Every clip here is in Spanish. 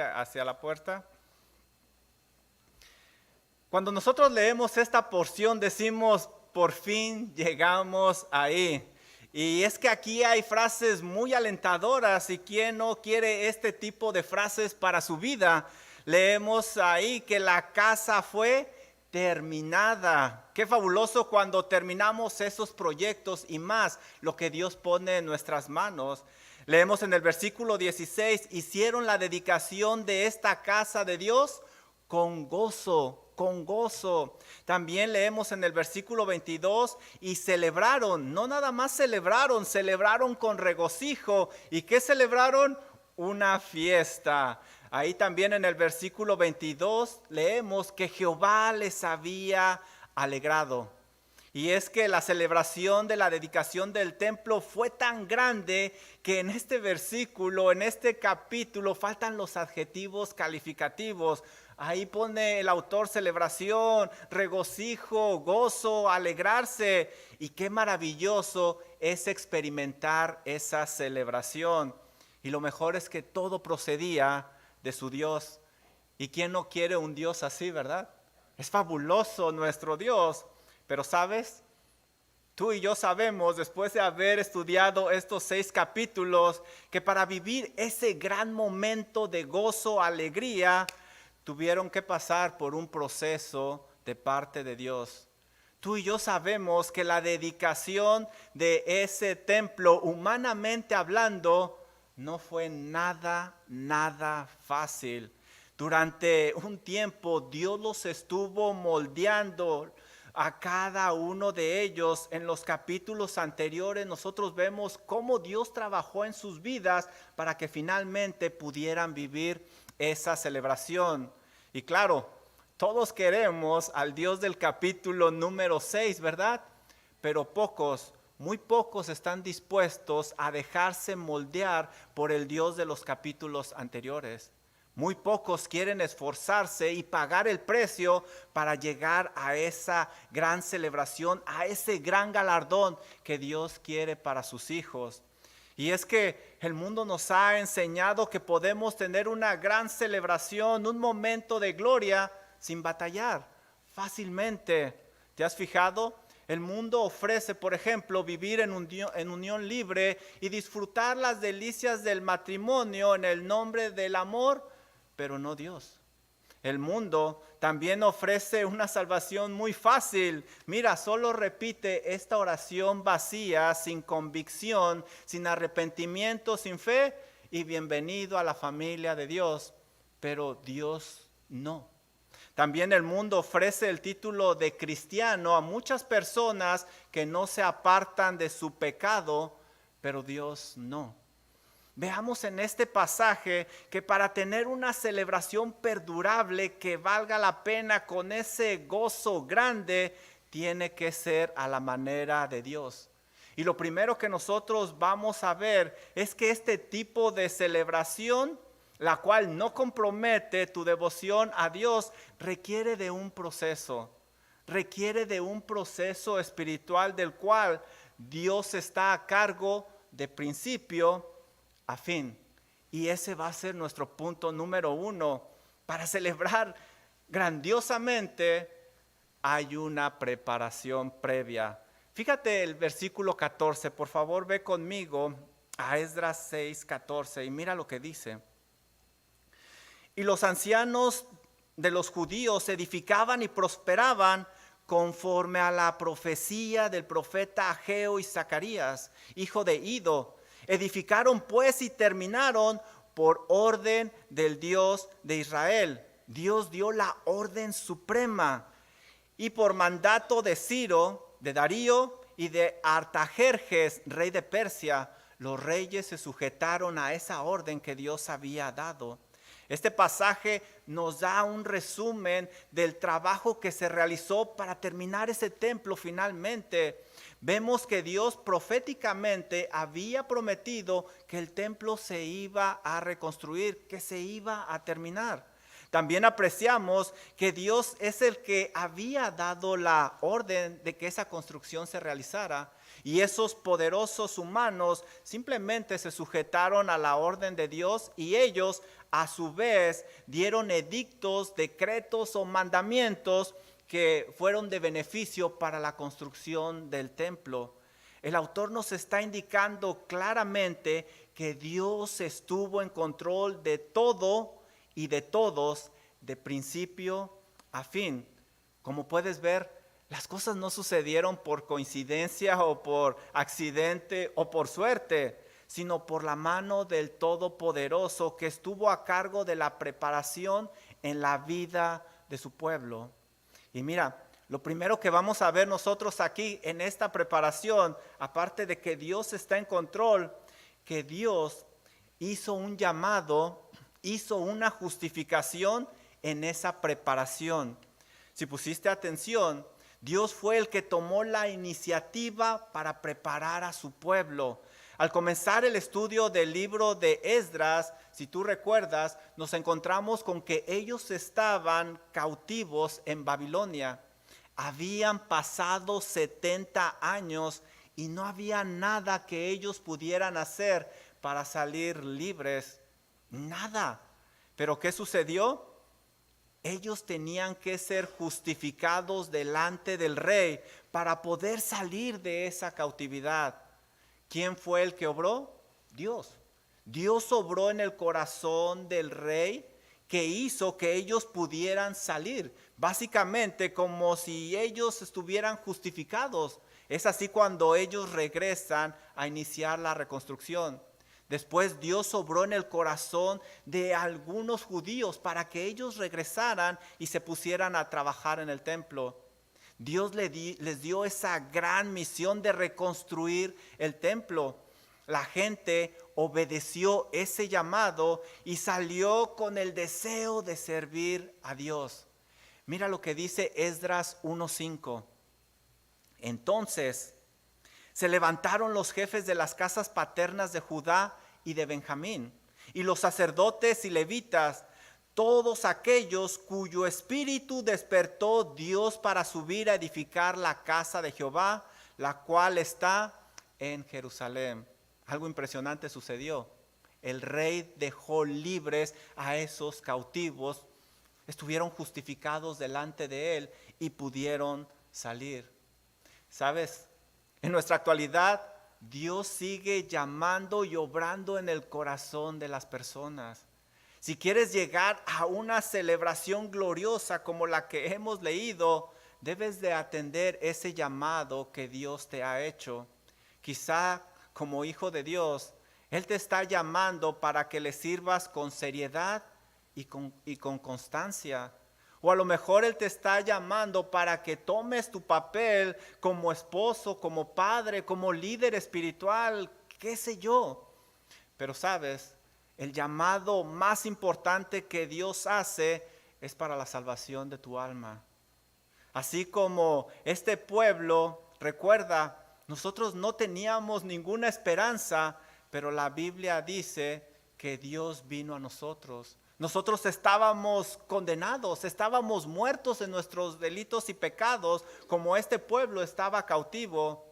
hacia la puerta. Cuando nosotros leemos esta porción decimos, por fin llegamos ahí. Y es que aquí hay frases muy alentadoras y ¿quién no quiere este tipo de frases para su vida? Leemos ahí que la casa fue terminada. Qué fabuloso cuando terminamos esos proyectos y más lo que Dios pone en nuestras manos. Leemos en el versículo 16, hicieron la dedicación de esta casa de Dios con gozo, con gozo. También leemos en el versículo 22, y celebraron, no nada más celebraron, celebraron con regocijo. ¿Y qué celebraron? Una fiesta. Ahí también en el versículo 22 leemos que Jehová les había alegrado. Y es que la celebración de la dedicación del templo fue tan grande que en este versículo, en este capítulo, faltan los adjetivos calificativos. Ahí pone el autor celebración, regocijo, gozo, alegrarse. Y qué maravilloso es experimentar esa celebración. Y lo mejor es que todo procedía de su Dios. ¿Y quién no quiere un Dios así, verdad? Es fabuloso nuestro Dios. Pero ¿sabes? Tú y yo sabemos, después de haber estudiado estos 6 capítulos, que para vivir ese gran momento de gozo, alegría, tuvieron que pasar por un proceso de parte de Dios. Tú y yo sabemos que la dedicación de ese templo, humanamente hablando, no fue nada fácil. Durante un tiempo Dios los estuvo moldeando a cada uno de ellos. En los capítulos anteriores nosotros vemos cómo Dios trabajó en sus vidas para que finalmente pudieran vivir esa celebración. Y claro, todos queremos al Dios del capítulo número 6, ¿verdad? Pero muy pocos están dispuestos a dejarse moldear por el Dios de los capítulos anteriores. Muy pocos quieren esforzarse y pagar el precio para llegar a esa gran celebración, a ese gran galardón que Dios quiere para sus hijos. Y es que el mundo nos ha enseñado que podemos tener una gran celebración, un momento de gloria sin batallar fácilmente. ¿Te has fijado? El mundo ofrece, por ejemplo, vivir en unión libre y disfrutar las delicias del matrimonio en el nombre del amor, pero no Dios. El mundo también ofrece una salvación muy fácil. Mira, solo repite esta oración vacía, sin convicción, sin arrepentimiento, sin fe, y bienvenido a la familia de Dios. Pero Dios no. También el mundo ofrece el título de cristiano a muchas personas que no se apartan de su pecado, pero Dios no. Veamos en este pasaje que para tener una celebración perdurable que valga la pena con ese gozo grande, tiene que ser a la manera de Dios. Y lo primero que nosotros vamos a ver es que este tipo de celebración, la cual no compromete tu devoción a Dios, requiere de un proceso. Requiere de un proceso espiritual del cual Dios está a cargo de principio a fin. Y ese va a ser nuestro punto número 1. Para celebrar grandiosamente hay una preparación previa. Fíjate el versículo 14, por favor ve conmigo a Esdras 6:14 y mira lo que dice. Y los ancianos de los judíos edificaban y prosperaban conforme a la profecía del profeta Ageo y Zacarías, hijo de Ido. Edificaron pues y terminaron por orden del Dios de Israel. Dios dio la orden suprema. Y por mandato de Ciro, de Darío y de Artajerjes, rey de Persia, los reyes se sujetaron a esa orden que Dios había dado. Este pasaje nos da un resumen del trabajo que se realizó para terminar ese templo finalmente. Vemos que Dios proféticamente había prometido que el templo se iba a reconstruir, que se iba a terminar. También apreciamos que Dios es el que había dado la orden de que esa construcción se realizara. Y esos poderosos humanos simplemente se sujetaron a la orden de Dios y ellos a su vez dieron edictos, decretos o mandamientos que fueron de beneficio para la construcción del templo. El autor nos está indicando claramente que Dios estuvo en control de todo y de todos, de principio a fin. Como puedes ver, las cosas no sucedieron por coincidencia o por accidente o por suerte, sino por la mano del Todopoderoso que estuvo a cargo de la preparación en la vida de su pueblo. Y mira, lo primero que vamos a ver nosotros aquí en esta preparación, aparte de que Dios está en control, que Dios hizo un llamado, hizo una justificación en esa preparación. Si pusiste atención, Dios fue el que tomó la iniciativa para preparar a su pueblo. Al comenzar el estudio del libro de Esdras, si tú recuerdas, nos encontramos con que ellos estaban cautivos en Babilonia. Habían pasado 70 años y no había nada que ellos pudieran hacer para salir libres. Nada. ¿Pero qué sucedió? Ellos tenían que ser justificados delante del rey para poder salir de esa cautividad. ¿Quién fue el que obró? Dios. Dios obró en el corazón del rey que hizo que ellos pudieran salir. Básicamente como si ellos estuvieran justificados. Es así cuando ellos regresan a iniciar la reconstrucción. Después Dios obró en el corazón de algunos judíos para que ellos regresaran y se pusieran a trabajar en el templo. Dios les dio esa gran misión de reconstruir el templo. La gente obedeció ese llamado y salió con el deseo de servir a Dios. Mira lo que dice Esdras 1:5. Entonces se levantaron los jefes de las casas paternas de Judá y de Benjamín, y los sacerdotes y levitas, todos aquellos cuyo espíritu despertó Dios para subir a edificar la casa de Jehová, la cual está en Jerusalén. Algo impresionante sucedió. El rey dejó libres a esos cautivos, estuvieron justificados delante de él y pudieron salir. ¿Sabes? En nuestra actualidad, Dios sigue llamando y obrando en el corazón de las personas. Si quieres llegar a una celebración gloriosa como la que hemos leído, debes de atender ese llamado que Dios te ha hecho. Quizá como hijo de Dios, Él te está llamando para que le sirvas con seriedad y con constancia. O a lo mejor Él te está llamando para que tomes tu papel como esposo, como padre, como líder espiritual, qué sé yo. Pero sabes, el llamado más importante que Dios hace es para la salvación de tu alma. Así como este pueblo, recuerda, nosotros no teníamos ninguna esperanza, pero la Biblia dice que Dios vino a nosotros. Nosotros estábamos condenados, estábamos muertos en nuestros delitos y pecados, como este pueblo estaba cautivo,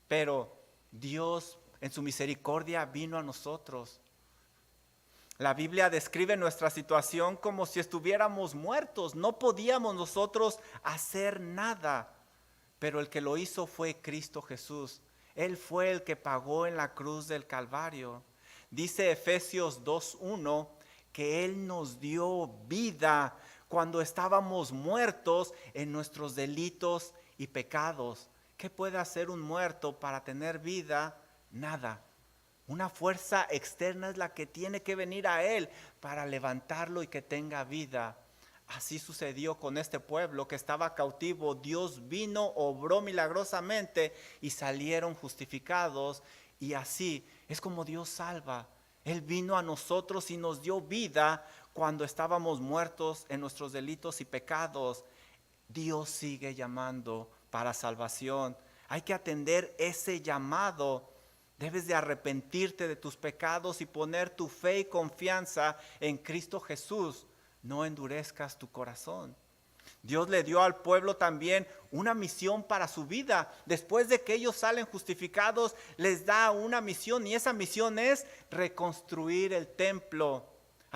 pero Dios en su misericordia vino a nosotros. La Biblia describe nuestra situación como si estuviéramos muertos, no podíamos nosotros hacer nada, pero el que lo hizo fue Cristo Jesús. Él fue el que pagó en la cruz del Calvario. Dice Efesios 2:1 que Él nos dio vida cuando estábamos muertos en nuestros delitos y pecados. ¿Qué puede hacer un muerto para tener vida? Nada. Una fuerza externa es la que tiene que venir a Él para levantarlo y que tenga vida. Así sucedió con este pueblo que estaba cautivo. Dios vino, obró milagrosamente y salieron justificados. Y así es como Dios salva. Él vino a nosotros y nos dio vida cuando estábamos muertos en nuestros delitos y pecados. Dios sigue llamando para salvación. Hay que atender ese llamado. Debes de arrepentirte de tus pecados y poner tu fe y confianza en Cristo Jesús. No endurezcas tu corazón. Dios le dio al pueblo también una misión para su vida. Después de que ellos salen justificados, les da una misión y esa misión es reconstruir el templo.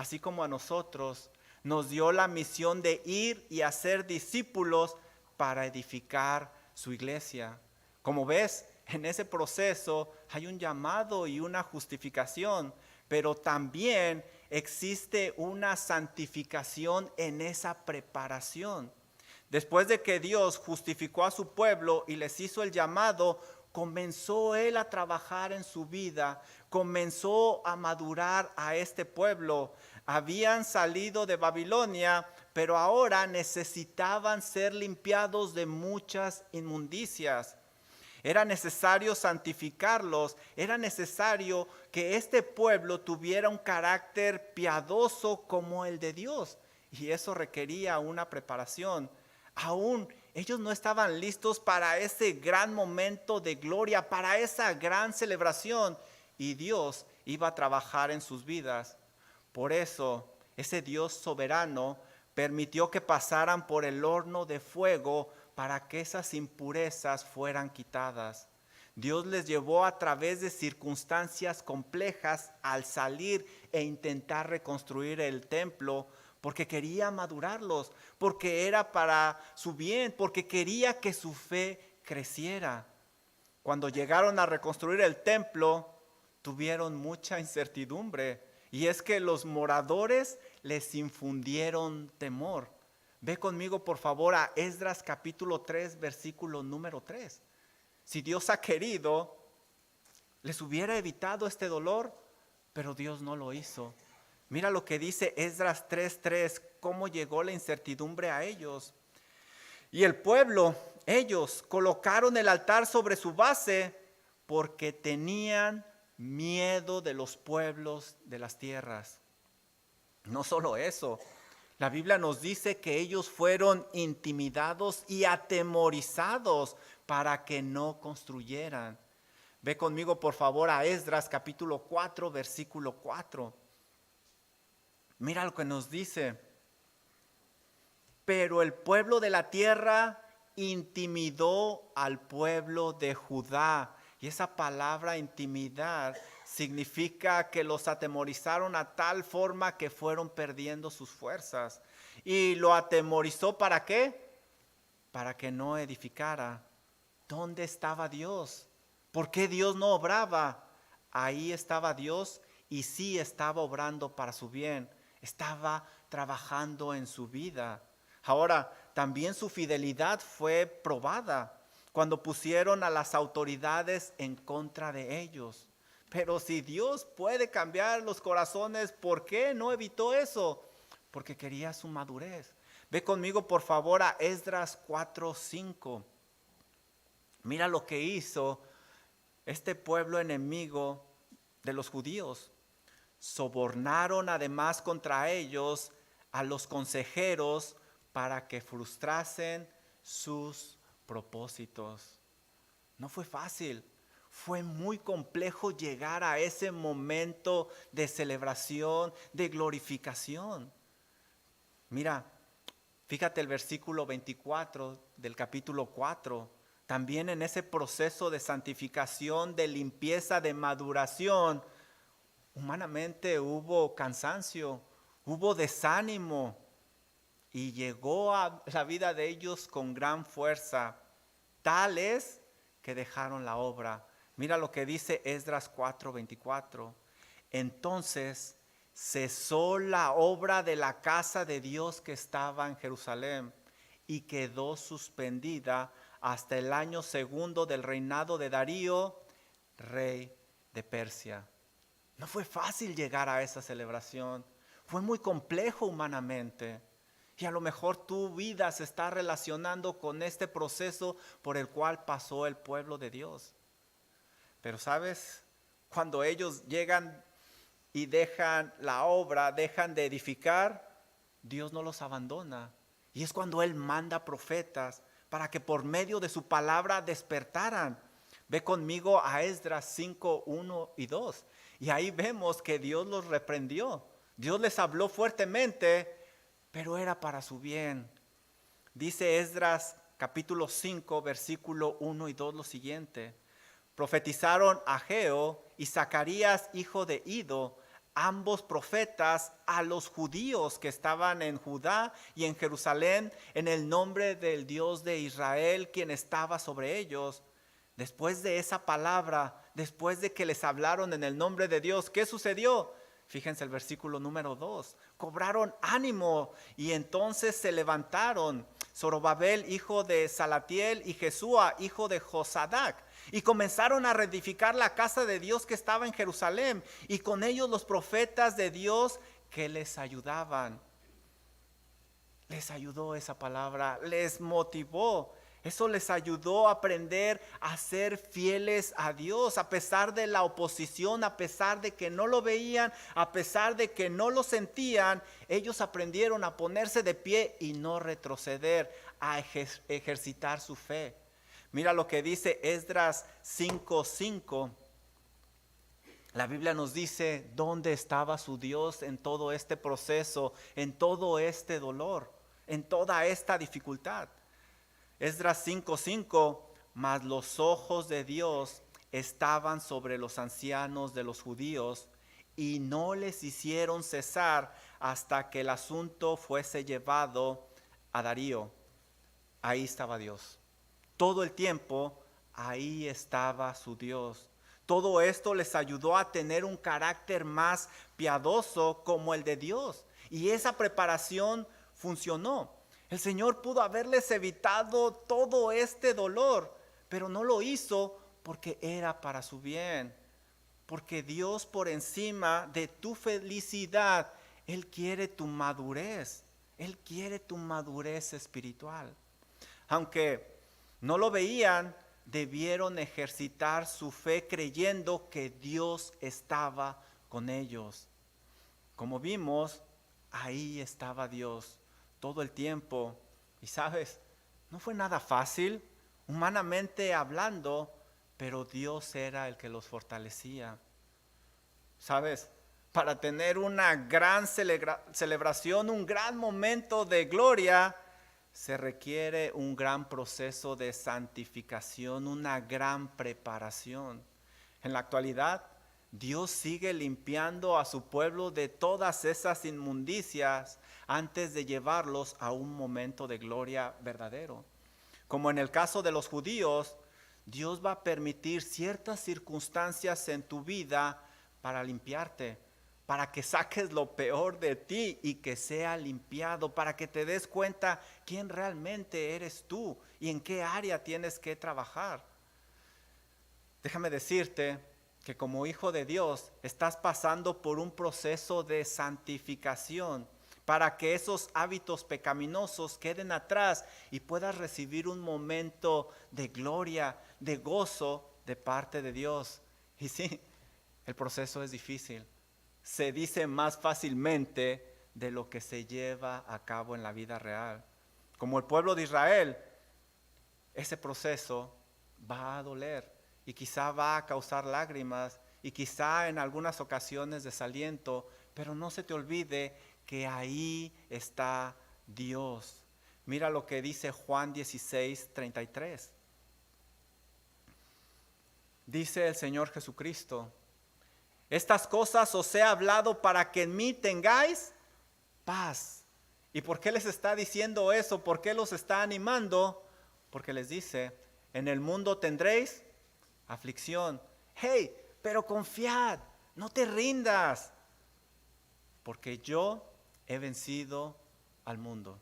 así como a nosotros, nos dio la misión de ir y hacer discípulos para edificar su iglesia. Como ves, en ese proceso hay un llamado y una justificación, pero también existe una santificación en esa preparación. Después de que Dios justificó a su pueblo y les hizo el llamado, comenzó Él a trabajar en su vida, comenzó a madurar a este pueblo. Habían salido de Babilonia, pero ahora necesitaban ser limpiados de muchas inmundicias. Era necesario santificarlos, era necesario que este pueblo tuviera un carácter piadoso como el de Dios. Y eso requería una preparación. Aún ellos no estaban listos para ese gran momento de gloria, para esa gran celebración. Y Dios iba a trabajar en sus vidas. Por eso, ese Dios soberano permitió que pasaran por el horno de fuego para que esas impurezas fueran quitadas. Dios les llevó a través de circunstancias complejas al salir e intentar reconstruir el templo, porque quería madurarlos, porque era para su bien, porque quería que su fe creciera. Cuando llegaron a reconstruir el templo, tuvieron mucha incertidumbre, y es que los moradores les infundieron temor. Ve conmigo por favor a Esdras capítulo 3, versículo número 3. Si Dios ha querido, les hubiera evitado este dolor, pero Dios no lo hizo. Mira lo que dice Esdras 3:3, cómo llegó la incertidumbre a ellos. Y el pueblo, ellos colocaron el altar sobre su base porque tenían miedo de los pueblos de las tierras. No solo eso, la Biblia nos dice que ellos fueron intimidados y atemorizados para que no construyeran. Ve conmigo por favor a Esdras capítulo 4, versículo 4. Mira lo que nos dice. Pero el pueblo de la tierra intimidó al pueblo de Judá. Y esa palabra intimidar significa que los atemorizaron a tal forma que fueron perdiendo sus fuerzas. Y lo atemorizó ¿para qué? Para que no edificara. ¿Dónde estaba Dios? ¿Por qué Dios no obraba? Ahí estaba Dios y sí estaba obrando para su bien. Estaba trabajando en su vida. Ahora, también su fidelidad fue probada cuando pusieron a las autoridades en contra de ellos. Pero si Dios puede cambiar los corazones, ¿por qué no evitó eso? Porque quería su madurez. Ve conmigo por favor a Esdras 4:5. Mira lo que hizo este pueblo enemigo de los judíos. Sobornaron además contra ellos a los consejeros para que frustrasen sus propósitos. No fue fácil, fue muy complejo llegar a ese momento de celebración, de glorificación. Mira, fíjate el versículo 24 del capítulo 4. También en ese proceso de santificación, de limpieza, de maduración, humanamente hubo cansancio, hubo desánimo y llegó a la vida de ellos con gran fuerza, tales que dejaron la obra. Mira lo que dice Esdras 4:24. Entonces cesó la obra de la casa de Dios que estaba en Jerusalén y quedó suspendida hasta el año segundo del reinado de Darío, rey de Persia. No fue fácil llegar a esa celebración, fue muy complejo humanamente. Y a lo mejor tu vida se está relacionando con este proceso por el cual pasó el pueblo de Dios. Pero sabes, cuando ellos llegan y dejan la obra, dejan de edificar, Dios no los abandona. Y es cuando Él manda profetas para que por medio de su palabra despertaran. Ve conmigo a Esdras 5:1 y 2. Y ahí vemos que Dios los reprendió. Dios les habló fuertemente, pero era para su bien. Dice Esdras capítulo 5, versículo 1 y 2 lo siguiente. Profetizaron Ageo y Zacarías, hijo de Ido, ambos profetas a los judíos que estaban en Judá y en Jerusalén en el nombre del Dios de Israel, quien estaba sobre ellos. Después de esa palabra, después de que les hablaron en el nombre de Dios, ¿qué sucedió? Fíjense el versículo número 2. Cobraron ánimo y entonces se levantaron Zorobabel, hijo de Salatiel, y Jesúa, hijo de Josadac, y comenzaron a reedificar la casa de Dios que estaba en Jerusalén, y con ellos los profetas de Dios que les ayudaban. Les ayudó esa palabra, les motivó. Eso les ayudó a aprender a ser fieles a Dios, a pesar de la oposición, a pesar de que no lo veían, a pesar de que no lo sentían. Ellos aprendieron a ponerse de pie y no retroceder, a ejercitar su fe. Mira lo que dice Esdras 5:5. La Biblia nos dice dónde estaba su Dios en todo este proceso, en todo este dolor, en toda esta dificultad. Esdras 5:5, mas los ojos de Dios estaban sobre los ancianos de los judíos y no les hicieron cesar hasta que el asunto fuese llevado a Darío. Ahí estaba Dios. Todo el tiempo ahí estaba su Dios. Todo esto les ayudó a tener un carácter más piadoso como el de Dios. Y esa preparación funcionó. El Señor pudo haberles evitado todo este dolor, pero no lo hizo porque era para su bien. Porque Dios, por encima de tu felicidad, Él quiere tu madurez. Él quiere tu madurez espiritual. Aunque no lo veían, debieron ejercitar su fe creyendo que Dios estaba con ellos. Como vimos, ahí estaba Dios todo el tiempo. Y sabes, no fue nada fácil, humanamente hablando, pero Dios era el que los fortalecía. Sabes, para tener una gran celebración, un gran momento de gloria, se requiere un gran proceso de santificación, una gran preparación. En la actualidad, Dios sigue limpiando a su pueblo de todas esas inmundicias antes de llevarlos a un momento de gloria verdadero. Como en el caso de los judíos, Dios va a permitir ciertas circunstancias en tu vida para limpiarte, para que saques lo peor de ti y que sea limpiado, para que te des cuenta quién realmente eres tú y en qué área tienes que trabajar. Déjame decirte que como hijo de Dios estás pasando por un proceso de santificación para que esos hábitos pecaminosos queden atrás y puedas recibir un momento de gloria, de gozo de parte de Dios. Y sí, el proceso es difícil. Se dice más fácilmente de lo que se lleva a cabo en la vida real. Como el pueblo de Israel, ese proceso va a doler y quizá va a causar lágrimas y quizá en algunas ocasiones desaliento, pero no se te olvide que ahí está Dios. Mira lo que dice Juan 16:33. Dice el Señor Jesucristo: estas cosas os he hablado para que en mí tengáis paz. ¿Y por qué les está diciendo eso? ¿Por qué los está animando? Porque les dice: en el mundo tendréis aflicción. Hey, pero confiad, no te rindas, porque yo he vencido al mundo.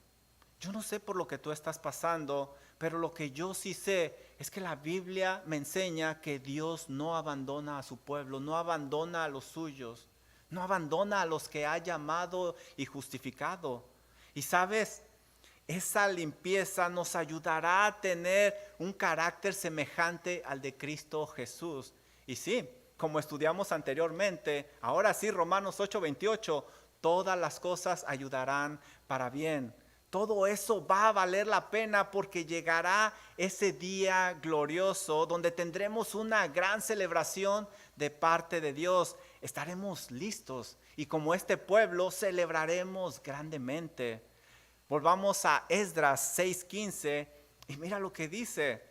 Yo no sé por lo que tú estás pasando, pero lo que yo sí sé es que la Biblia me enseña que Dios no abandona a su pueblo, no abandona a los suyos, no abandona a los que ha llamado y justificado. Y sabes, esa limpieza nos ayudará a tener un carácter semejante al de Cristo Jesús. Y sí, como estudiamos anteriormente, ahora sí, Romanos 8:28, todas las cosas ayudarán para bien. Todo eso va a valer la pena porque llegará ese día glorioso donde tendremos una gran celebración de parte de Dios. Estaremos listos y como este pueblo celebraremos grandemente. Volvamos a Esdras 6:15 y mira lo que dice: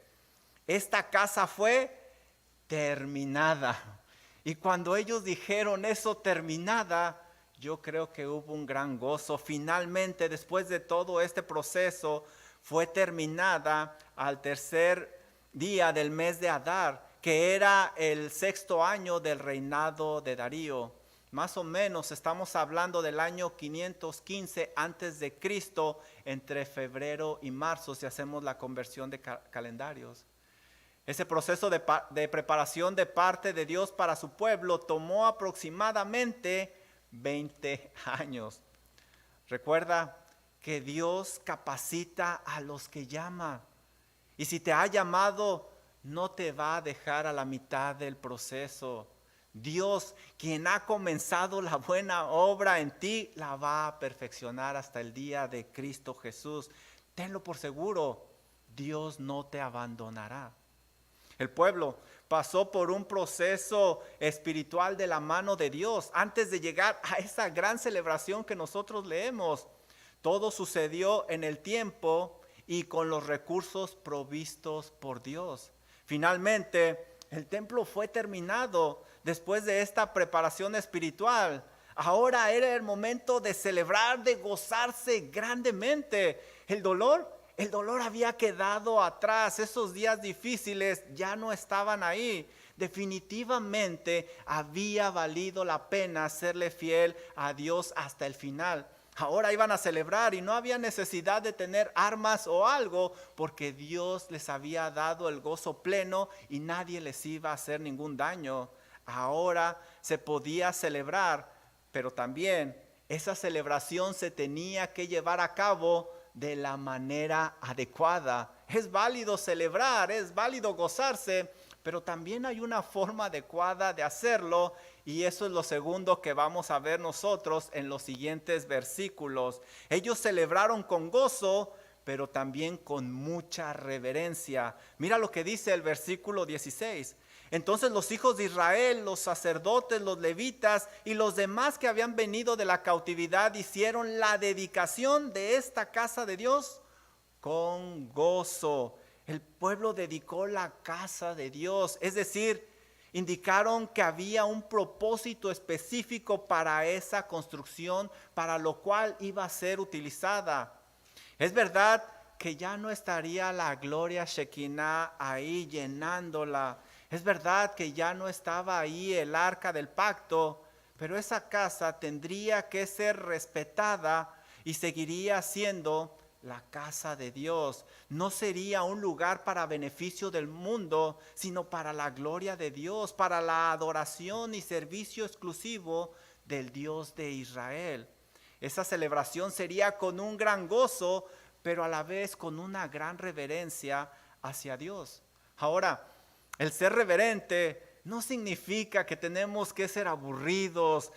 esta casa fue terminada. Y cuando ellos dijeron eso terminada, yo creo que hubo un gran gozo. Finalmente, después de todo este proceso, fue terminada al tercer día del mes de Adar, que era el 6º año del reinado de Darío. Más o menos estamos hablando del año 515 antes de Cristo, entre febrero y marzo, si hacemos la conversión de calendarios. Ese proceso de preparación de parte de Dios para su pueblo tomó aproximadamente 20 años. Recuerda que Dios capacita a los que llama. Y si te ha llamado, no te va a dejar a la mitad del proceso. Dios, quien ha comenzado la buena obra en ti, la va a perfeccionar hasta el día de Cristo Jesús. Tenlo por seguro, Dios no te abandonará. El pueblo pasó por un proceso espiritual de la mano de Dios antes de llegar a esa gran celebración que nosotros leemos. Todo sucedió en el tiempo y con los recursos provistos por Dios. Finalmente, el templo fue terminado después de esta preparación espiritual. Ahora era el momento de celebrar, de gozarse grandemente. El dolor había quedado atrás. Esos días difíciles ya no estaban ahí. Definitivamente había valido la pena serle fiel a Dios hasta el final. Ahora iban a celebrar y no había necesidad de tener armas o algo, porque Dios les había dado el gozo pleno y nadie les iba a hacer ningún daño. Ahora se podía celebrar, pero también esa celebración se tenía que llevar a cabo de la manera adecuada. Es válido celebrar, es válido gozarse, pero también hay una forma adecuada de hacerlo, y eso es lo segundo que vamos a ver nosotros en los siguientes versículos. Ellos celebraron con gozo, pero también con mucha reverencia. Mira lo que dice el versículo 16. Entonces los hijos de Israel, los sacerdotes, los levitas y los demás que habían venido de la cautividad hicieron la dedicación de esta casa de Dios con gozo. El pueblo dedicó la casa de Dios, es decir, indicaron que había un propósito específico para esa construcción, para lo cual iba a ser utilizada. Es verdad que ya no estaría la gloria Shekinah ahí llenándola. Es verdad que ya no estaba ahí el arca del pacto, pero esa casa tendría que ser respetada y seguiría siendo la casa de Dios. No sería un lugar para beneficio del mundo, sino para la gloria de Dios, para la adoración y servicio exclusivo del Dios de Israel. Esa celebración sería con un gran gozo, pero a la vez con una gran reverencia hacia Dios. Ahora, el ser reverente no significa que tenemos que ser aburridos,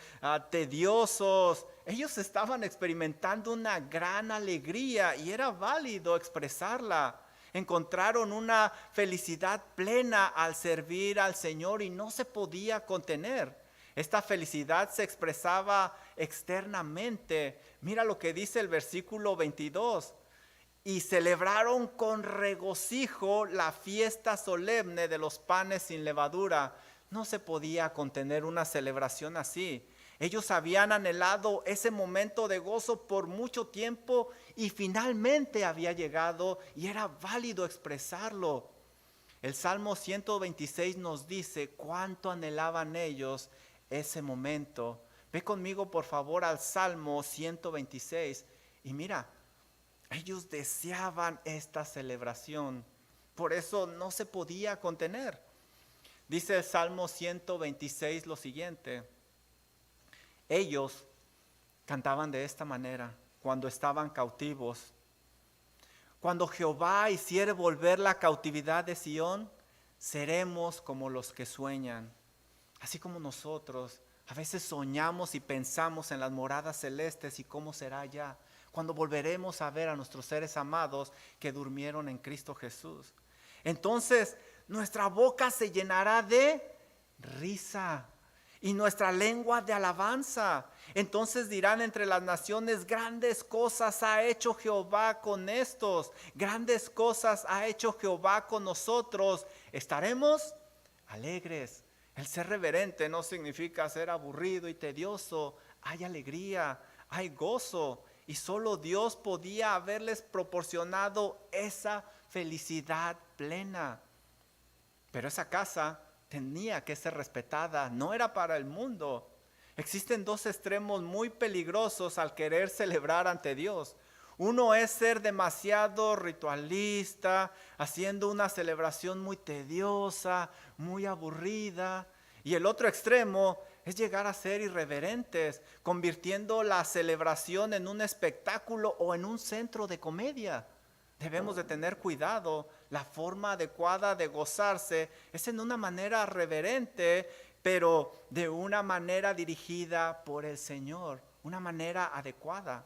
tediosos. Ellos estaban experimentando una gran alegría y era válido expresarla. Encontraron una felicidad plena al servir al Señor y no se podía contener. Esta felicidad se expresaba externamente. Mira lo que dice el versículo 22. Y celebraron con regocijo la fiesta solemne de los panes sin levadura. No se podía contener una celebración así. Ellos habían anhelado ese momento de gozo por mucho tiempo y finalmente había llegado y era válido expresarlo. El Salmo 126 nos dice cuánto anhelaban ellos ese momento. Ve conmigo por favor al Salmo 126 y mira. Ellos deseaban esta celebración, por eso no se podía contener. Dice el Salmo 126 lo siguiente: ellos cantaban de esta manera cuando estaban cautivos. Cuando Jehová hiciere volver la cautividad de Sión, seremos como los que sueñan. Así como nosotros a veces soñamos y pensamos en las moradas celestes y cómo será allá, cuando volveremos a ver a nuestros seres amados que durmieron en Cristo Jesús. Entonces nuestra boca se llenará de risa y nuestra lengua de alabanza. Entonces dirán entre las naciones: grandes cosas ha hecho Jehová con estos, grandes cosas ha hecho Jehová con nosotros. Estaremos alegres. El ser reverente no significa ser aburrido y tedioso. Hay alegría, hay gozo. Y solo Dios podía haberles proporcionado esa felicidad plena. Pero esa casa tenía que ser respetada, no era para el mundo. Existen dos extremos muy peligrosos al querer celebrar ante Dios. Uno es ser demasiado ritualista, haciendo una celebración muy tediosa, muy aburrida. Y el otro extremo es llegar a ser irreverentes, convirtiendo la celebración en un espectáculo o en un centro de comedia. Debemos de tener cuidado. La forma adecuada de gozarse es en una manera reverente, pero de una manera dirigida por el Señor, una manera adecuada.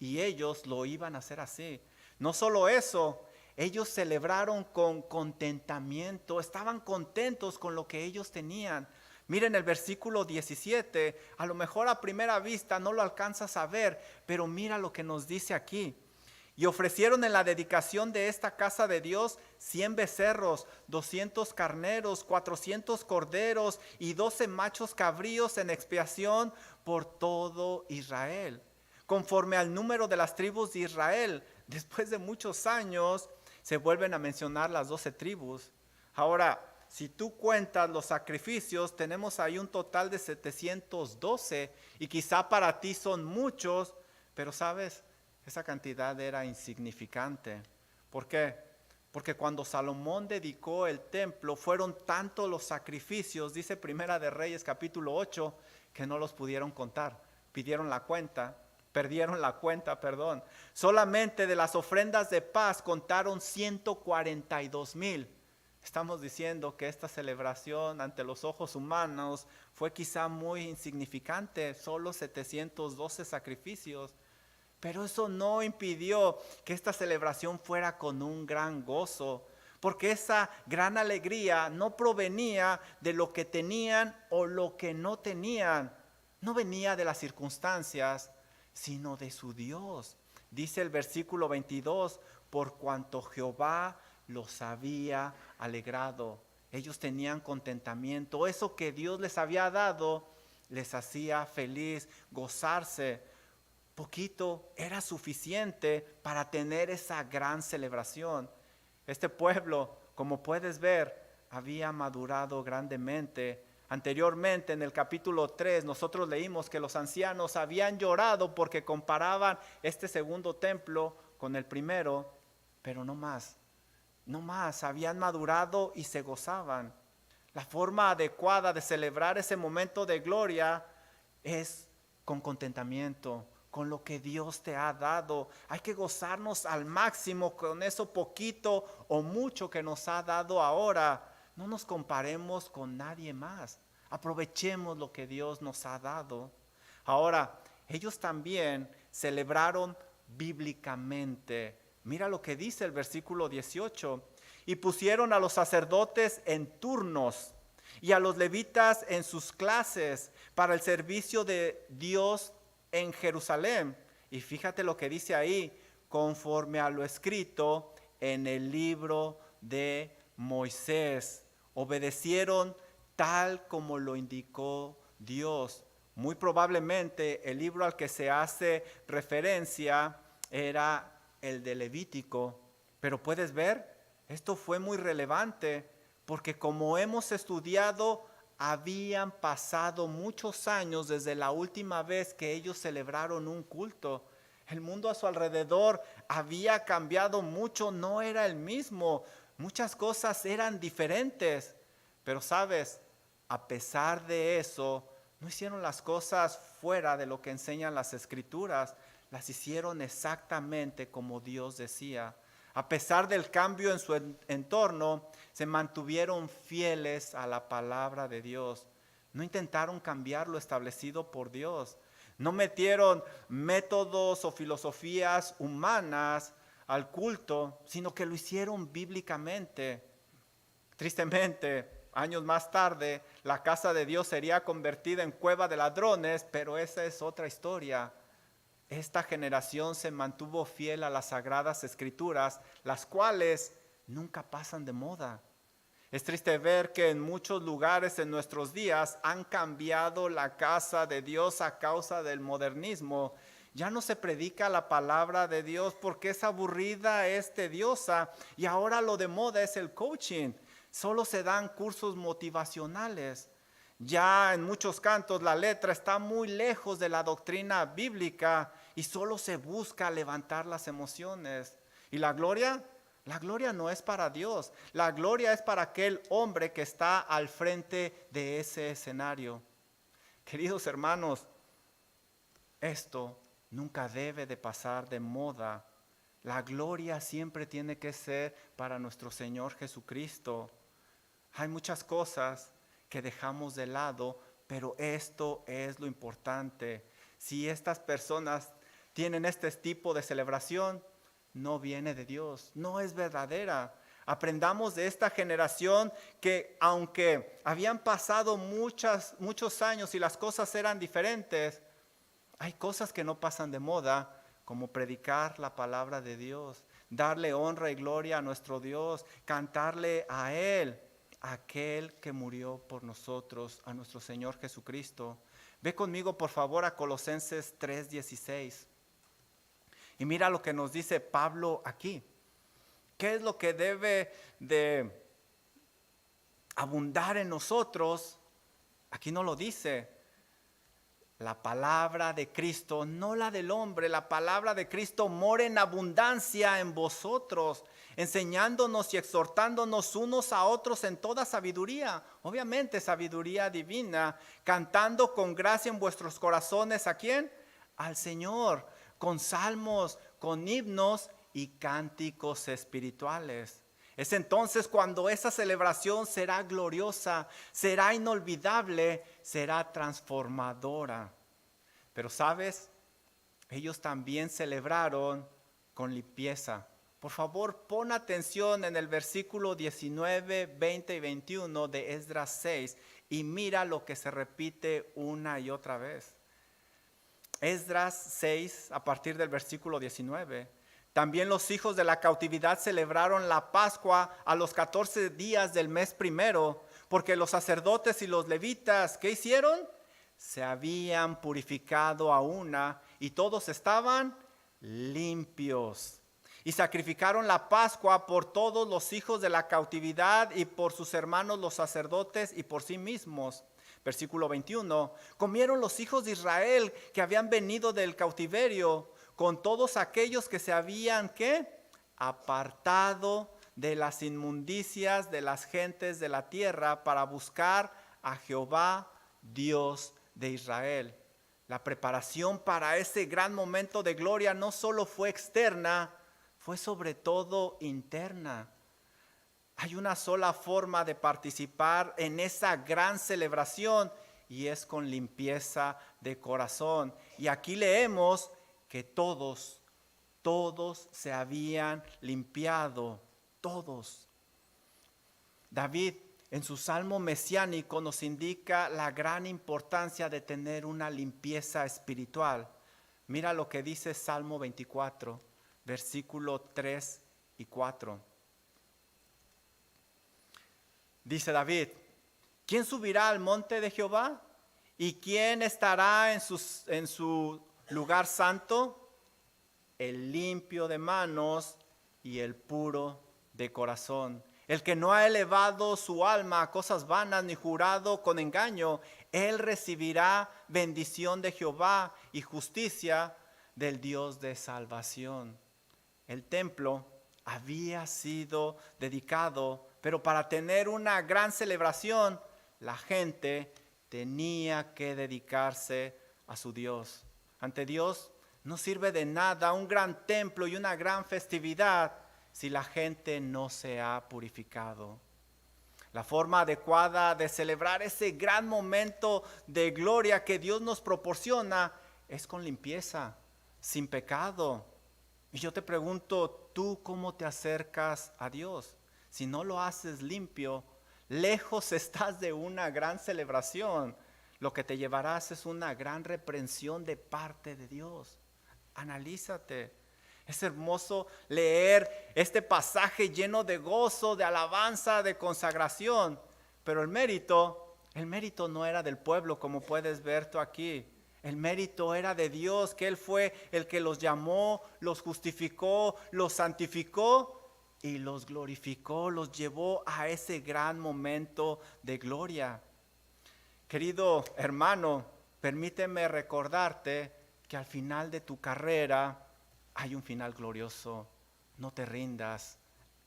Y ellos lo iban a hacer así. No solo eso, ellos celebraron con contentamiento, estaban contentos con lo que ellos tenían. Miren el versículo 17, a lo mejor a primera vista no lo alcanzas a ver, pero mira lo que nos dice aquí. Y ofrecieron en la dedicación de esta casa de Dios 100 becerros, 200 carneros, 400 corderos y 12 machos cabríos en expiación por todo Israel. Conforme al número de las tribus de Israel, después de muchos años se vuelven a mencionar las 12 tribus. Ahora, si tú cuentas los sacrificios, tenemos ahí un total de 712 y quizá para ti son muchos, pero sabes, esa cantidad era insignificante. ¿Por qué? Porque cuando Salomón dedicó el templo, fueron tantos los sacrificios, dice Primera de Reyes capítulo 8, que no los pudieron contar. Perdieron la cuenta. Solamente de las ofrendas de paz contaron 142,000. Estamos diciendo que esta celebración ante los ojos humanos fue quizá muy insignificante, solo 712 sacrificios. Pero eso no impidió que esta celebración fuera con un gran gozo, porque esa gran alegría no provenía de lo que tenían o lo que no tenían, no venía de las circunstancias, sino de su Dios. Dice el versículo 22, por cuanto Jehová los había alegrado. Ellos tenían contentamiento, eso que Dios les había dado les hacía feliz, gozarse. Poquito era suficiente para tener esa gran celebración. Este pueblo, como puedes ver, había madurado grandemente. Anteriormente, en el capítulo 3, nosotros leímos que los ancianos habían llorado porque comparaban este segundo templo con el primero, pero no más, habían madurado y se gozaban. La forma adecuada de celebrar ese momento de gloria es con contentamiento, con lo que Dios te ha dado. Hay que gozarnos al máximo con eso poquito o mucho que nos ha dado ahora. No nos comparemos con nadie más. Aprovechemos lo que Dios nos ha dado. Ahora, ellos también celebraron bíblicamente. Mira lo que dice el versículo 18. Y pusieron a los sacerdotes en turnos y a los levitas en sus clases para el servicio de Dios en Jerusalén. Y fíjate lo que dice ahí, conforme a lo escrito en el libro de Moisés. Obedecieron tal como lo indicó Dios. Muy probablemente el libro al que se hace referencia era el de Levítico. Pero puedes ver, esto fue muy relevante porque como hemos estudiado, habían pasado muchos años desde la última vez que ellos celebraron un culto. El mundo a su alrededor había cambiado mucho, no era el mismo. Muchas cosas eran diferentes. Pero sabes, a pesar de eso, no hicieron las cosas fuera de lo que enseñan las Escrituras. Las hicieron exactamente como Dios decía. A pesar del cambio en su entorno, se mantuvieron fieles a la palabra de Dios. No intentaron cambiar lo establecido por Dios. No metieron métodos o filosofías humanas al culto, sino que lo hicieron bíblicamente. Tristemente, años más tarde, la casa de Dios sería convertida en cueva de ladrones, pero esa es otra historia. Esta generación se mantuvo fiel a las sagradas escrituras, las cuales nunca pasan de moda. Es triste ver que en muchos lugares en nuestros días han cambiado la casa de Dios a causa del modernismo. Ya no se predica la palabra de Dios porque es aburrida, es tediosa, y ahora lo de moda es el coaching. Solo se dan cursos motivacionales. Ya en muchos cantos la letra está muy lejos de la doctrina bíblica y solo se busca levantar las emociones. ¿Y la gloria? La gloria no es para Dios, la gloria es para aquel hombre que está al frente de ese escenario. Queridos hermanos, esto nunca debe de pasar de moda. La gloria siempre tiene que ser para nuestro Señor Jesucristo. Hay muchas cosas que dejamos de lado, pero esto es lo importante. Si estas personas tienen este tipo de celebración, no viene de Dios, no es verdadera. Aprendamos de esta generación que aunque habían pasado muchos años y las cosas eran diferentes, hay cosas que no pasan de moda, como predicar la palabra de Dios, darle honra y gloria a nuestro Dios, cantarle a Él, aquel que murió por nosotros, a nuestro Señor Jesucristo. Ve conmigo por favor a Colosenses 3:16. Y mira lo que nos dice Pablo aquí. ¿Qué es lo que debe de abundar en nosotros? Aquí no lo dice. La palabra de Cristo, no la del hombre, la palabra de Cristo mora en abundancia en vosotros, enseñándonos y exhortándonos unos a otros en toda sabiduría, obviamente sabiduría divina, cantando con gracia en vuestros corazones, ¿a quién? Al Señor, con salmos, con himnos y cánticos espirituales. Es entonces cuando esa celebración será gloriosa, será inolvidable, será transformadora. Pero ¿sabes? Ellos también celebraron con limpieza. Por favor, pon atención en el versículo 19, 20 y 21 de Esdras 6 y mira lo que se repite una y otra vez. Esdras 6, a partir del versículo 19. También los hijos de la cautividad celebraron la Pascua a los 14 días del mes primero, porque los sacerdotes y los levitas, ¿qué hicieron? Se habían purificado a una y todos estaban limpios. Y sacrificaron la Pascua por todos los hijos de la cautividad y por sus hermanos los sacerdotes y por sí mismos. Versículo 21. Comieron los hijos de Israel que habían venido del cautiverio con todos aquellos que se habían, ¿qué? Apartado de las inmundicias de las gentes de la tierra para buscar a Jehová, Dios de Israel. La preparación para ese gran momento de gloria no solo fue externa, fue sobre todo interna. Hay una sola forma de participar en esa gran celebración y es con limpieza de corazón. Y aquí leemos que todos se habían limpiado, todos. David en su salmo mesiánico nos indica la gran importancia de tener una limpieza espiritual. Mira lo que dice Salmo 24, versículo 3 y 4. Dice David, ¿quién subirá al monte de Jehová? ¿Y quién estará en su lugar santo? El limpio de manos y el puro de corazón. El que no ha elevado su alma a cosas vanas ni jurado con engaño, él recibirá bendición de Jehová y justicia del Dios de salvación. El templo había sido dedicado, pero para tener una gran celebración, la gente tenía que dedicarse a su Dios. Ante Dios no sirve de nada un gran templo y una gran festividad si la gente no se ha purificado. La forma adecuada de celebrar ese gran momento de gloria que Dios nos proporciona es con limpieza, sin pecado. Y yo te pregunto, ¿tú cómo te acercas a Dios? Si no lo haces limpio, lejos estás de una gran celebración. Lo que te llevarás es una gran reprensión de parte de Dios. Analízate. Es hermoso leer este pasaje lleno de gozo, de alabanza, de consagración. Pero el mérito no era del pueblo, como puedes ver tú aquí. El mérito era de Dios, que Él fue el que los llamó, los justificó, los santificó y los glorificó, los llevó a ese gran momento de gloria. Querido hermano, permíteme recordarte que al final de tu carrera hay un final glorioso. No te rindas,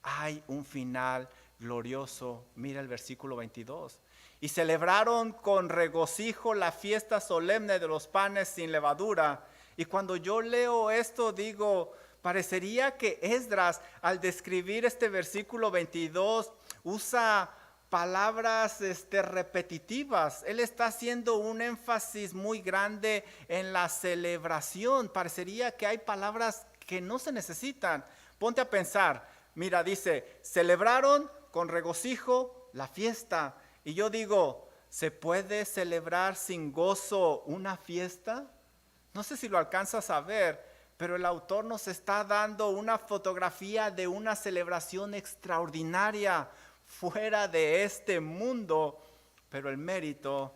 hay un final glorioso. Mira el versículo 22. Y celebraron con regocijo la fiesta solemne de los panes sin levadura. Y cuando yo leo esto digo, parecería que Esdras al describir este versículo 22 usa palabras repetitivas. Él está haciendo un énfasis muy grande en la celebración. Parecería que hay palabras que no se necesitan. Ponte a pensar. Mira, dice, celebraron con regocijo la fiesta. Y yo digo, ¿se puede celebrar sin gozo una fiesta? No sé si lo alcanzas a ver, pero el autor nos está dando una fotografía de una celebración extraordinaria, fuera de este mundo. Pero el mérito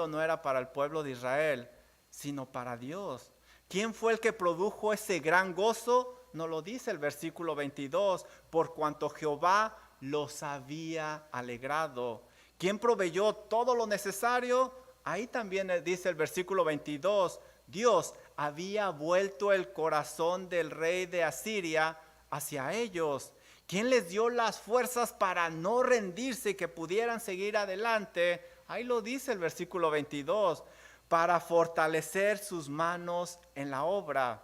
no era para el pueblo de Israel, sino para Dios. ¿Quién fue el que produjo ese gran gozo? Nos lo dice el versículo 22, por cuanto Jehová los había alegrado. ¿Quién proveyó todo lo necesario? Ahí también dice el versículo 22, Dios había vuelto el corazón del rey de Asiria hacia ellos. ¿Quién les dio las fuerzas para no rendirse y que pudieran seguir adelante? Ahí lo dice el versículo 22, para fortalecer sus manos en la obra.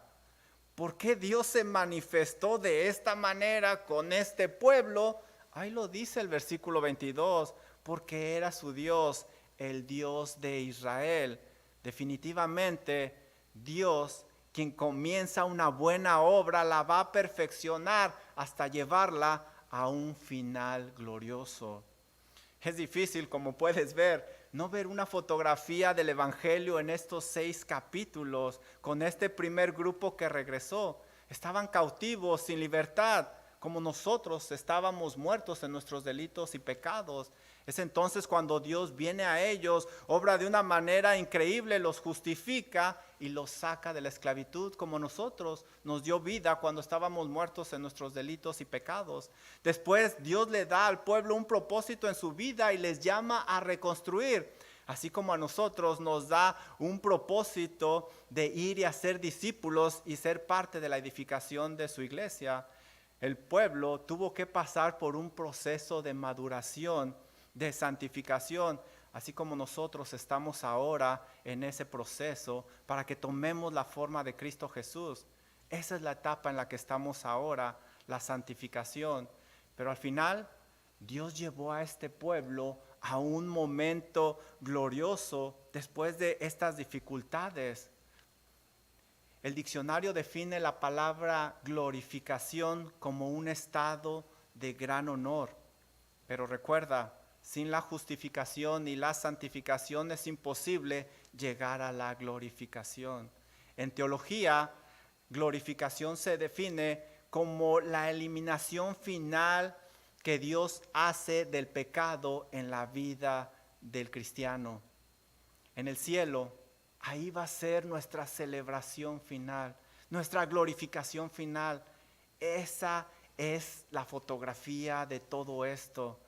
¿Por qué Dios se manifestó de esta manera con este pueblo? Ahí lo dice el versículo 22, porque era su Dios, el Dios de Israel. Definitivamente, Dios, quien comienza una buena obra, la va a perfeccionar hasta llevarla a un final glorioso. Es difícil, como puedes ver, no ver una fotografía del Evangelio en estos 6 capítulos con este primer grupo que regresó. Estaban cautivos, sin libertad, como nosotros estábamos muertos en nuestros delitos y pecados. Es entonces cuando Dios viene a ellos, obra de una manera increíble, los justifica y los saca de la esclavitud, como nosotros. Nos dio vida cuando estábamos muertos en nuestros delitos y pecados. Después Dios le da al pueblo un propósito en su vida y les llama a reconstruir. Así como a nosotros nos da un propósito de ir y hacer discípulos y ser parte de la edificación de su iglesia. El pueblo tuvo que pasar por un proceso de maduración, de santificación, así como nosotros estamos ahora en ese proceso para que tomemos la forma de Cristo Jesús. Esa es la etapa en la que estamos ahora, la santificación. Pero al final, Dios llevó a este pueblo a un momento glorioso después de estas dificultades. El diccionario define la palabra glorificación como un estado de gran honor. Pero recuerda, sin la justificación y la santificación es imposible llegar a la glorificación. En teología, glorificación se define como la eliminación final que Dios hace del pecado en la vida del cristiano. En el cielo, ahí va a ser nuestra celebración final, nuestra glorificación final. Esa es la fotografía de todo esto.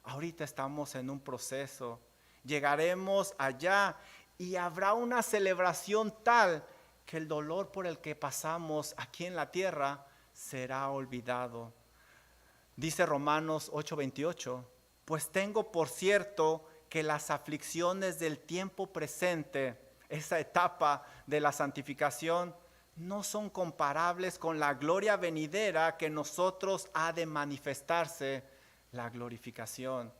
Ahorita estamos en un proceso. Llegaremos allá y habrá una celebración tal que el dolor por el que pasamos aquí en la tierra será olvidado. Dice Romanos 8:28, pues tengo por cierto que las aflicciones del tiempo presente, esa etapa de la santificación, no son comparables con la gloria venidera que nosotros ha de manifestarse, la glorificación.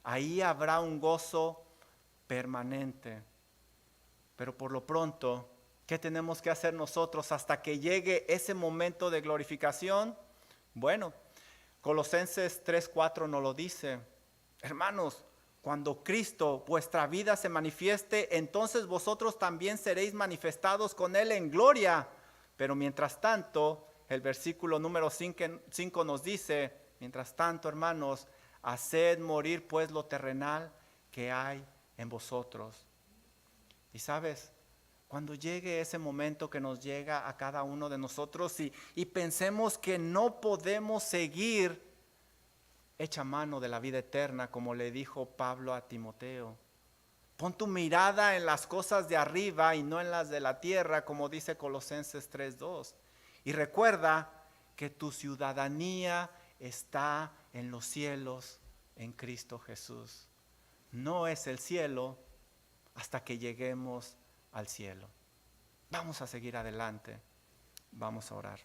Ahí habrá un gozo permanente. Pero por lo pronto, ¿qué tenemos que hacer nosotros hasta que llegue ese momento de glorificación? Bueno, Colosenses 3:4 nos lo dice. Hermanos, cuando Cristo, vuestra vida, se manifieste, entonces vosotros también seréis manifestados con Él en gloria. Pero mientras tanto, el versículo número 5 nos dice, mientras tanto, hermanos, haced morir pues lo terrenal que hay en vosotros. Y sabes, cuando llegue ese momento que nos llega a cada uno de nosotros y pensemos que no podemos seguir, echa mano de la vida eterna, como le dijo Pablo a Timoteo. Pon tu mirada en las cosas de arriba y no en las de la tierra, como dice Colosenses 3:2. Y recuerda que tu ciudadanía está en los cielos en Cristo Jesús. No es el cielo hasta que lleguemos al cielo. Vamos a seguir adelante. Vamos a orar.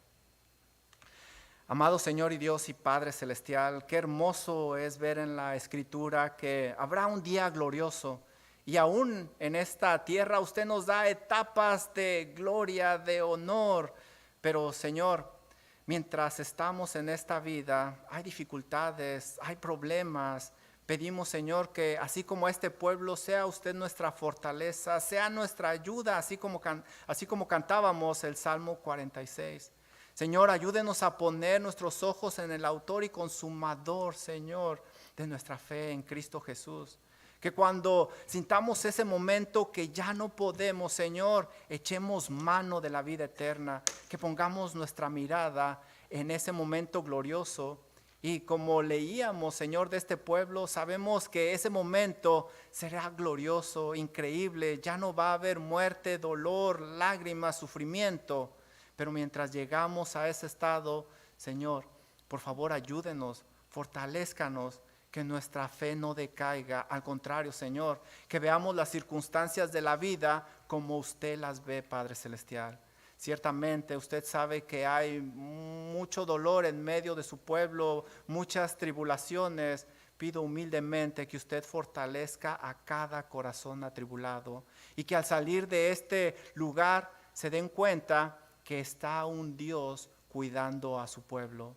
Amado Señor y Dios y Padre Celestial, qué hermoso es ver en la Escritura que habrá un día glorioso. Y aún en esta tierra usted nos da etapas de gloria, de honor. Pero Señor, mientras estamos en esta vida, hay dificultades, hay problemas. Pedimos, Señor, que así como este pueblo, sea usted nuestra fortaleza, sea nuestra ayuda, así como cantábamos el Salmo 46. Señor, ayúdenos a poner nuestros ojos en el autor y consumador, Señor, de nuestra fe en Cristo Jesús. Que cuando sintamos ese momento que ya no podemos, Señor, echemos mano de la vida eterna, que pongamos nuestra mirada en ese momento glorioso. Y como leíamos, Señor, de este pueblo, sabemos que ese momento será glorioso, increíble. Ya no va a haber muerte, dolor, lágrimas, sufrimiento. Pero mientras llegamos a ese estado, Señor, por favor ayúdenos, fortalézcanos, que nuestra fe no decaiga. Al contrario, Señor, que veamos las circunstancias de la vida como usted las ve, Padre Celestial. Ciertamente usted sabe que hay mucho dolor en medio de su pueblo, muchas tribulaciones. Pido humildemente que usted fortalezca a cada corazón atribulado y que al salir de este lugar se den cuenta que está un Dios cuidando a su pueblo.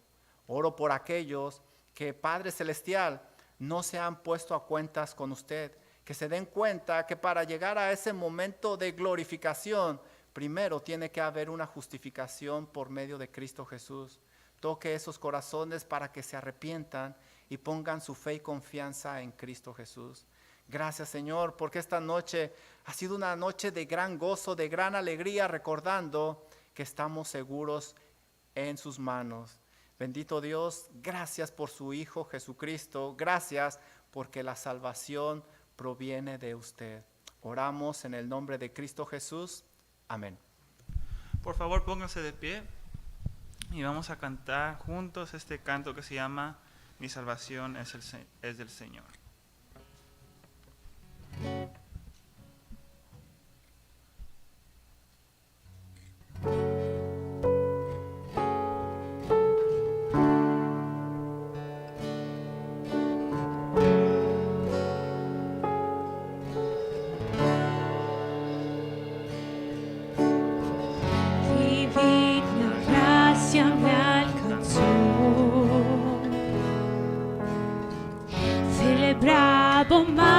Oro por aquellos que, Padre Celestial, no se han puesto a cuentas con usted, que se den cuenta que para llegar a ese momento de glorificación, primero tiene que haber una justificación por medio de Cristo Jesús. Toque esos corazones para que se arrepientan y pongan su fe y confianza en Cristo Jesús. Gracias, Señor, porque esta noche ha sido una noche de gran gozo, de gran alegría, recordando que estamos seguros en sus manos. Bendito Dios, gracias por su Hijo Jesucristo. Gracias porque la salvación proviene de usted. Oramos en el nombre de Cristo Jesús. Amén. Por favor, pónganse de pie y vamos a cantar juntos este canto que se llama Mi salvación es del Señor. Me alcanzó, celebramos más.